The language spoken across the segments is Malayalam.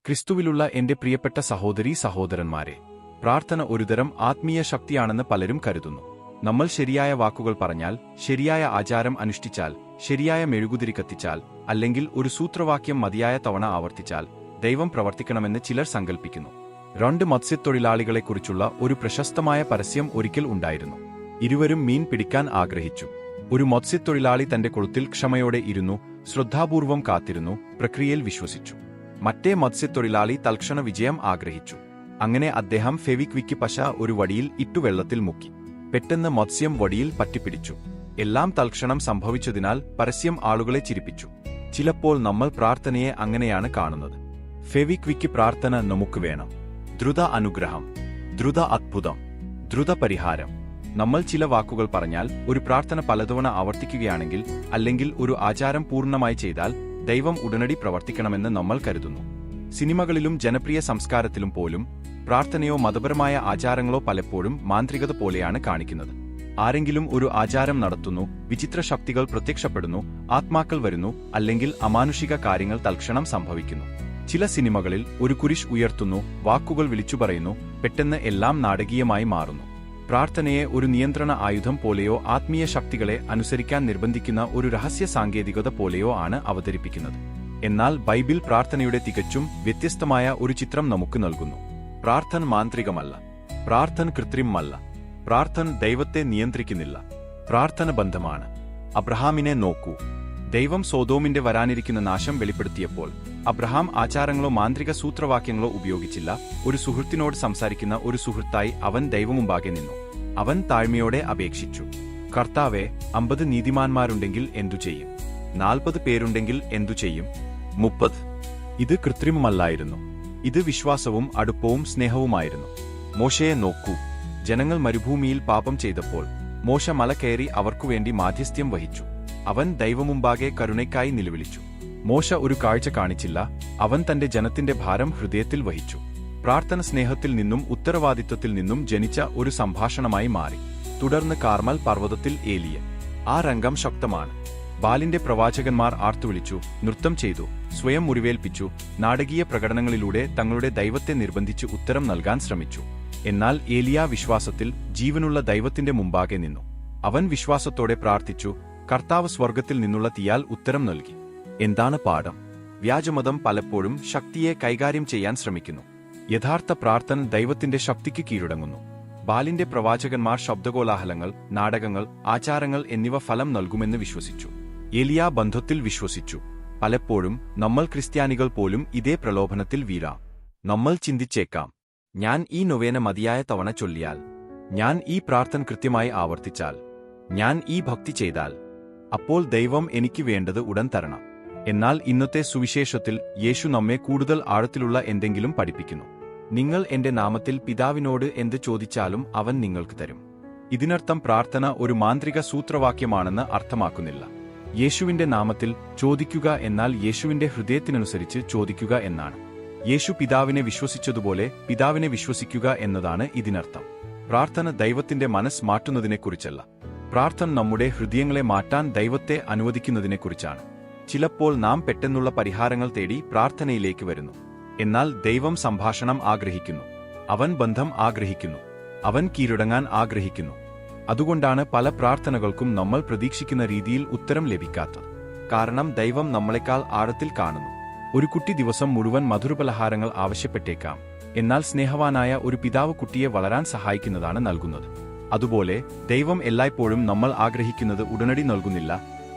ക്രിസ്തുവിലുള്ള എന്റെ പ്രിയപ്പെട്ട സഹോദരീ സഹോദരന്മാരെ, പ്രാർത്ഥന ഒരുതരം ആത്മീയ ശക്തിയാണെന്ന് പലരും കരുതുന്നു. നമ്മൾ ശരിയായ വാക്കുകൾ പറഞ്ഞാൽ, ശരിയായ ആചാരം അനുഷ്ഠിച്ചാൽ, ശരിയായ മെഴുകുതിരി കത്തിച്ചാൽ, അല്ലെങ്കിൽ ഒരു സൂത്രവാക്യം മതിയായ തവണ ആവർത്തിച്ചാൽ ദൈവം പ്രവർത്തിക്കണമെന്ന് ചിലർ സങ്കൽപ്പിക്കുന്നു. 2 മത്സ്യത്തൊഴിലാളികളെക്കുറിച്ചുള്ള ഒരു പ്രശസ്തമായ പരസ്യം ഒരിക്കൽ ഉണ്ടായിരുന്നു. ഇരുവരും മീൻ പിടിക്കാൻ ആഗ്രഹിച്ചു. ഒരു മത്സ്യത്തൊഴിലാളി തന്റെ കൊളുത്തിൽ ക്ഷമയോടെ ഇരുന്നു, ശ്രദ്ധാപൂർവം കാത്തിരുന്നു, പ്രക്രിയയിൽ വിശ്വസിച്ചു. മറ്റേ മത്സ്യത്തൊഴിലാളി തൽക്ഷണ വിജയം ആഗ്രഹിച്ചു. അങ്ങനെ അദ്ദേഹം ഫെവിക്വിക്ക് പശ ഒരു വടിയിൽ ഇട്ടു വെള്ളത്തിൽ മുക്കി. പെട്ടെന്ന് മത്സ്യം വടിയിൽ പറ്റിപ്പിടിച്ചു. എല്ലാം തൽക്ഷണം സംഭവിച്ചതിനാൽ പരസ്യം ആളുകളെ ചിരിപ്പിച്ചു. ചിലപ്പോൾ നമ്മൾ പ്രാർത്ഥനയെ അങ്ങനെയാണ് കാണുന്നത്. ഫെവിക്വിക്ക് പ്രാർത്ഥന നമുക്ക് വേണം. ദ്രുത അനുഗ്രഹം, ദ്രുത അത്ഭുതം, ദ്രുത പരിഹാരം. നമ്മൾ ചില വാക്കുകൾ പറഞ്ഞാൽ, ഒരു പ്രാർത്ഥന പലതവണ ആവർത്തിക്കുകയാണെങ്കിൽ, അല്ലെങ്കിൽ ഒരു ആചാരം പൂർണ്ണമായി ചെയ്താൽ ദൈവം ഉടനടി പ്രവർത്തിക്കണമെന്ന് നമ്മൾ കരുതുന്നു. സിനിമകളിലും ജനപ്രിയ സംസ്കാരത്തിലും പോലും പ്രാർത്ഥനയോ മതപരമായ ആചാരങ്ങളോ പലപ്പോഴും മാന്ത്രികത പോലെയാണ് കാണിക്കുന്നത്. ആരെങ്കിലും ഒരു ആചാരം നടത്തുന്നു, വിചിത്ര ശക്തികൾ പ്രത്യക്ഷപ്പെടുന്നു, ആത്മാക്കൾ വരുന്നു, അല്ലെങ്കിൽ അമാനുഷിക കാര്യങ്ങൾ തൽക്ഷണം സംഭവിക്കുന്നു. ചില സിനിമകളിൽ ഒരു കുരിശ് ഉയർത്തുന്നു, വാക്കുകൾ വിളിച്ചു പറയുന്നു, പെട്ടെന്ന് എല്ലാം നാടകീയമായി മാറുന്നു. പ്രാർത്ഥനയെ ഒരു നിയന്ത്രണ ആയുധം പോലെയോ ആത്മീയ ശക്തികളെ അനുസരിക്കാൻ നിർബന്ധിക്കുന്ന ഒരു രഹസ്യ സാങ്കേതികത പോലെയോ ആണ് അവതരിപ്പിക്കുന്നത്. എന്നാൽ ബൈബിൾ പ്രാർത്ഥനയുടെ തികച്ചും വ്യത്യസ്തമായ ഒരു ചിത്രം നമുക്ക് നൽകുന്നു. പ്രാർത്ഥന മാന്ത്രികമല്ല, പ്രാർത്ഥന കൃത്രിമമല്ല, പ്രാർത്ഥന ദൈവത്തെ നിയന്ത്രിക്കുന്നില്ല, പ്രാർത്ഥന ബന്ധമാണ്. അബ്രഹാമിനെ നോക്കൂ. ദൈവം സോദോമിന്റെ വരാനിരിക്കുന്ന നാശം വെളിപ്പെടുത്തിയപ്പോൾ അബ്രഹാം ആചാരങ്ങളോ മാന്ത്രിക സൂത്രവാക്യങ്ങളോ ഉപയോഗിച്ചില്ല. ഒരു സുഹൃത്തിനോട് സംസാരിക്കുന്ന ഒരു സുഹൃത്തായി അവൻ ദൈവമുമ്പാകെ നിന്നു. അവൻ താഴ്മയോടെ അപേക്ഷിച്ചു, കർത്താവേ, 50 നീതിമാന്മാരുണ്ടെങ്കിൽ എന്തു ചെയ്യും? 40 പേരുണ്ടെങ്കിൽ എന്തു ചെയ്യും? 30. ഇത് കൃത്രിമമല്ലായിരുന്നു. ഇത് വിശ്വാസവും അടുപ്പവും സ്നേഹവുമായിരുന്നു. മോശയെ നോക്കൂ. ജനങ്ങൾ മരുഭൂമിയിൽ പാപം ചെയ്തപ്പോൾ മോശ മല കയറി അവർക്കുവേണ്ടി മാധ്യസ്ഥ്യം വഹിച്ചു. അവൻ ദൈവമുമ്പാകെ കരുണയ്ക്കായി നിലവിളിച്ചു. മോശ ഒരു കാഴ്ച കാണിച്ചില്ല, അവൻ തന്റെ ജനത്തിന്റെ ഭാരം ഹൃദയത്തിൽ വഹിച്ചു. പ്രാർത്ഥന സ്നേഹത്തിൽ നിന്നും ഉത്തരവാദിത്വത്തിൽ നിന്നും ജനിച്ച ഒരു സംഭാഷണമായി മാറി. തുടർന്ന് കാർമൽ പർവ്വതത്തിൽ ഏലിയ. ആ രംഗം ശക്തമാണ്. ബാലിന്റെ പ്രവാചകന്മാർ ആർത്തുവിളിച്ചു, നൃത്തം ചെയ്തു, സ്വയം മുറിവേൽപ്പിച്ചു, നാടകീയ പ്രകടനങ്ങളിലൂടെ തങ്ങളുടെ ദൈവത്തെ നിർബന്ധിച്ച് ഉത്തരം നൽകാൻ ശ്രമിച്ചു. എന്നാൽ ഏലിയ വിശ്വാസത്തിൽ ജീവനുള്ള ദൈവത്തിന്റെ മുമ്പാകെ നിന്നു. അവൻ വിശ്വാസത്തോടെ പ്രാർത്ഥിച്ചു. കർത്താവ് സ്വർഗത്തിൽ നിന്നുള്ള തീയാൽ ഉത്തരം നൽകി. എന്താണ് പാഠം? വ്യാജമതം പലപ്പോഴും ശക്തിയെ കൈകാര്യം ചെയ്യാൻ ശ്രമിക്കുന്നു. യഥാർത്ഥ പ്രാർത്ഥന ദൈവത്തിന്റെ ശക്തിക്ക് കീഴടങ്ങുന്നു. ബാലിന്റെ പ്രവാചകന്മാർ ശബ്ദകോലാഹലങ്ങൾ, നാടകങ്ങൾ, ആചാരങ്ങൾ എന്നിവ ഫലം നൽകുമെന്ന് വിശ്വസിച്ചു. ഏലിയ ബന്ധത്തിൽ വിശ്വസിച്ചു. പലപ്പോഴും നമ്മൾ ക്രിസ്ത്യാനികൾ പോലും ഇതേ പ്രലോഭനത്തിൽ വീഴാം. നമ്മൾ ചിന്തിച്ചേക്കാം, ഞാൻ ഈ നൊവേന മതിയായ തവണ ചൊല്ലിയാൽ, ഞാൻ ഈ പ്രാർത്ഥന കൃത്യമായി ആവർത്തിച്ചാൽ, ഞാൻ ഈ ഭക്തി ചെയ്താൽ, അപ്പോൾ ദൈവം എനിക്ക് വേണ്ടത് ഉടൻ തരണം. എന്നാൽ ഇന്നത്തെ സുവിശേഷത്തിൽ യേശു നമ്മെ കൂടുതൽ ആഴത്തിലുള്ള എന്തെങ്കിലും പഠിപ്പിക്കുന്നു. നിങ്ങൾ എന്റെ നാമത്തിൽ പിതാവിനോട് എന്ത് ചോദിച്ചാലും അവൻ നിങ്ങൾക്ക് തരും. ഇതിനർത്ഥം പ്രാർത്ഥന ഒരു മാന്ത്രിക സൂത്രവാക്യമാണെന്ന് അർത്ഥമാക്കുന്നില്ല. യേശുവിന്റെ നാമത്തിൽ ചോദിക്കുക എന്നാൽ യേശുവിന്റെ ഹൃദയത്തിനനുസരിച്ച് ചോദിക്കുക എന്നാണ്. യേശു പിതാവിനെ വിശ്വസിച്ചതുപോലെ പിതാവിനെ വിശ്വസിക്കുക എന്നതാണ് ഇതിനർത്ഥം. പ്രാർത്ഥന ദൈവത്തിന്റെ മനസ്സ് മാറ്റുന്നതിനെക്കുറിച്ചല്ല. പ്രാർത്ഥന നമ്മുടെ ഹൃദയങ്ങളെ മാറ്റാൻ ദൈവത്തെ അനുവദിക്കുന്നതിനെക്കുറിച്ചാണ്. ചിലപ്പോൾ നാം പെട്ടെന്നുള്ള പരിഹാരങ്ങൾ തേടി പ്രാർത്ഥനയിലേക്ക് വരുന്നു. എന്നാൽ ദൈവം സംഭാഷണം ആഗ്രഹിക്കുന്നു. അവൻ ബന്ധം ആഗ്രഹിക്കുന്നു. അവൻ കീഴടങ്ങാൻ ആഗ്രഹിക്കുന്നു. അതുകൊണ്ടാണ് പല പ്രാർത്ഥനകൾക്കും നമ്മൾ പ്രതീക്ഷിക്കുന്ന രീതിയിൽ ഉത്തരം ലഭിക്കാത്തത്. കാരണം ദൈവം നമ്മളെക്കാൾ ആഴത്തിൽ കാണുന്നു. ഒരു കുട്ടി ദിവസം മുഴുവൻ മധുരപലഹാരങ്ങൾ ആവശ്യപ്പെട്ടേക്കാം. എന്നാൽ സ്നേഹവാനായ ഒരു പിതാവ് കുട്ടിയെ വളരാൻ സഹായിക്കുന്നതാണ് നൽകുന്നത്. അതുപോലെ ദൈവം എല്ലായ്പ്പോഴും നമ്മൾ ആഗ്രഹിക്കുന്നത് ഉടനടി നൽകുന്നില്ല.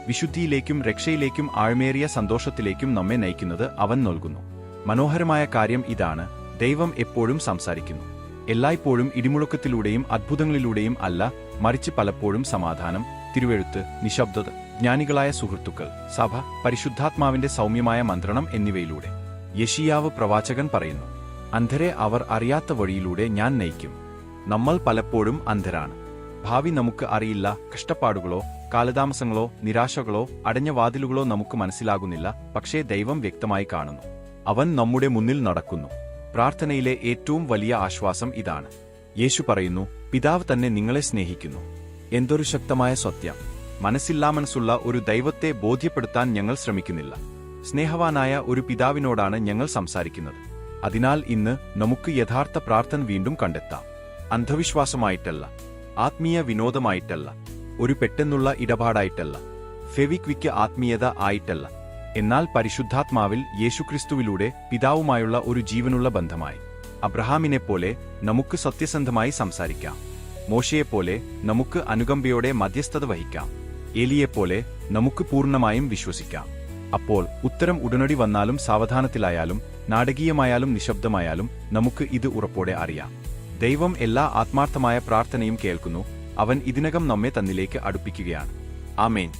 വിശുദ്ധിയിലേക്കും രക്ഷയിലേക്കും ആഴ്മേറിയ സന്തോഷത്തിലേക്കും നമ്മെ നയിക്കുന്നത് അവൻ നൽകുന്നു. മനോഹരമായ കാര്യം ഇതാണ്, ദൈവം എപ്പോഴും സംസാരിക്കുന്നു. എല്ലായ്പ്പോഴും ഇടിമുഴക്കത്തിലൂടെയും അത്ഭുതങ്ങളിലൂടെയും അല്ല, മറിച്ച് പലപ്പോഴും സമാധാനം, തിരുവെഴുത്ത്, നിശബ്ദത, ജ്ഞാനികളായ സുഹൃത്തുക്കൾ, സഭ, പരിശുദ്ധാത്മാവിന്റെ സൗമ്യമായ മന്ത്രണം എന്നിവയിലൂടെ. യെശയ്യാവ് പ്രവാചകൻ പറയുന്നു, അന്ധരെ അവർ അറിയാത്ത വഴിയിലൂടെ ഞാൻ നയിക്കും. നമ്മൾ പലപ്പോഴും അന്ധരാണ്. ഭാവി നമുക്ക് അറിയില്ല. കഷ്ടപ്പാടുകളോ കാലതാമസങ്ങളോ നിരാശകളോ അടഞ്ഞ വാതിലുകളോ നമുക്ക് മനസ്സിലാകുന്നില്ല. പക്ഷേ ദൈവം വ്യക്തമായി കാണുന്നു. അവൻ നമ്മുടെ മുന്നിൽ നടക്കുന്നു. പ്രാർത്ഥനയിലെ ഏറ്റവും വലിയ ആശ്വാസം ഇതാണ്. യേശു പറയുന്നു, പിതാവ് തന്നെ നിങ്ങളെ സ്നേഹിക്കുന്നു. എന്തൊരു ശക്തമായ സത്യം! മനസ്സില്ലാമനസ്സുള്ള ഒരു ദൈവത്തെ ബോധ്യപ്പെടുത്താൻ ഞങ്ങൾ ശ്രമിക്കുന്നില്ല. സ്നേഹവാനായ ഒരു പിതാവിനോടാണ് ഞങ്ങൾ സംസാരിക്കുന്നത്. അതിനാൽ ഇന്ന് നമുക്ക് യഥാർത്ഥ പ്രാർത്ഥന വീണ്ടും കണ്ടെത്താം. അന്ധവിശ്വാസമായിട്ടല്ല, ആത്മീയ വിനോദമായിട്ടല്ല, ഒരു പെട്ടെന്നുള്ള ഇടപാടായിട്ടല്ല, ഫെവിക്വിക്ക് ആത്മീയത ആയിട്ടല്ല, എന്നാൽ പരിശുദ്ധാത്മാവിൽ യേശുക്രിസ്തുവിലൂടെ പിതാവുമായുള്ള ഒരു ജീവനുള്ള ബന്ധമായി. അബ്രഹാമിനെപ്പോലെ നമുക്ക് സത്യസന്ധമായി സംസാരിക്കാം. മോശയെപ്പോലെ നമുക്ക് അനുകമ്പയോടെ മധ്യസ്ഥത വഹിക്കാം. ഏലിയെപ്പോലെ നമുക്ക് പൂർണ്ണമായും വിശ്വസിക്കാം. അപ്പോൾ ഉത്തരം ഉടനടി വന്നാലും സാവധാനത്തിലായാലും നാടകീയമായാലും നിശബ്ദമായാലും നമുക്ക് ഇത് ഉറപ്പോടെ അറിയാം. ദൈവം എല്ലാ ആത്മാർത്ഥമായ പ്രാർത്ഥനയും കേൾക്കുന്നു. അവൻ ഇതിനകം നമ്മെ തന്നിലേക്ക് അടുപ്പിക്കുകയാണ്. ആമേൻ.